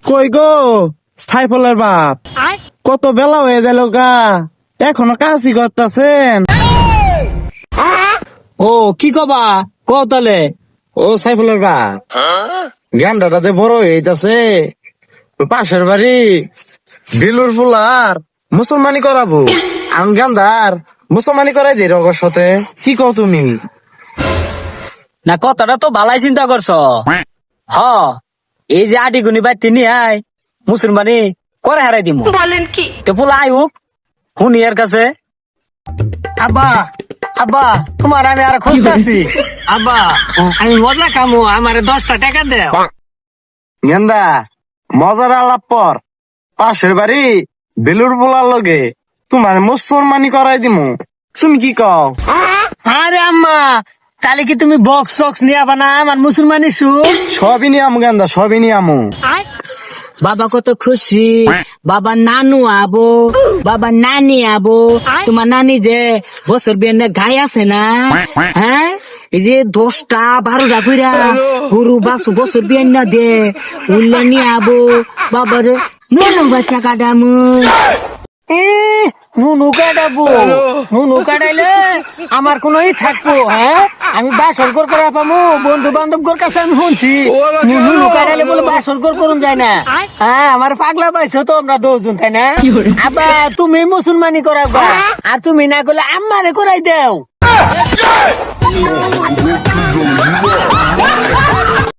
কই গো সাইফুলের বাপ, কত বেলা হয়ে গেল গা, এখনো কাজই করতেছেন? ও কি কবা কও তাহলে। ও সাইফুলের বাপ, গেন্ডাটাতে বড় হইতাছে, পাশের বাড়ি বিলুর ফুলার মুসলমানি করাবো, আম গেন্দার মুসলমানি করাই দিই রগর সাথে, কি কও তুমি? না কথাটা তো ভালাই চিন্তা করছ। হ এই যে আটি গুনি বাই তিনি আয় মুসলমানি করে হারাই দিমু। বলেন কি তো পোলা আয়ুক শুনি এর কাছে। আব্বা আব্বা তোমার আমি আর খুঁজতেছি। আব্বা আমি মজা কামু, আমারে 10টা টাকা দেও। গেন্দা মজার আলাপ পর, পাশের বাড়ি বেলুর পোলার লগে তোমার মুসলমানি করাই দিমু, তুমি কি কও? আরে আম্মা তাহলে কি তুমি বক্স টক্স নিয়ে আবা না আমার মুসলমানি সুর? সবই নিয়ে আমু গেন্দা, সবই নিয়ে আমু। বাবা কত খুশি, বাবা নানু আবো, বাবা নানি আবো। তোমার নানি যে বছর বিয়ে গায়ে আছে না, হ্যাঁ এই যে 10টা 12টা কইরা গরু বাসু বছর বিয়ে না দে উল্লা নিয়ে আবো। বাবার নুনু বাচ্চা কাটামু। নুনু কাটাবো, নুনু কাটাইলে আমার কোন ই থাকবো? হ্যাঁ আমি বাসর ঘর করে পাবো, বন্ধু বান্ধব ঘর কাছে আমি শুনছি নুনু কাটাইলে বলে বাসর ঘর করুন যায় না। হ্যাঁ আমার পাগলা পাইছো তো আমরা 10 জন, তাই না? আবার তুমি মুসলমানি করাবা, আর তুমি না করলে আমারে করাই দাও।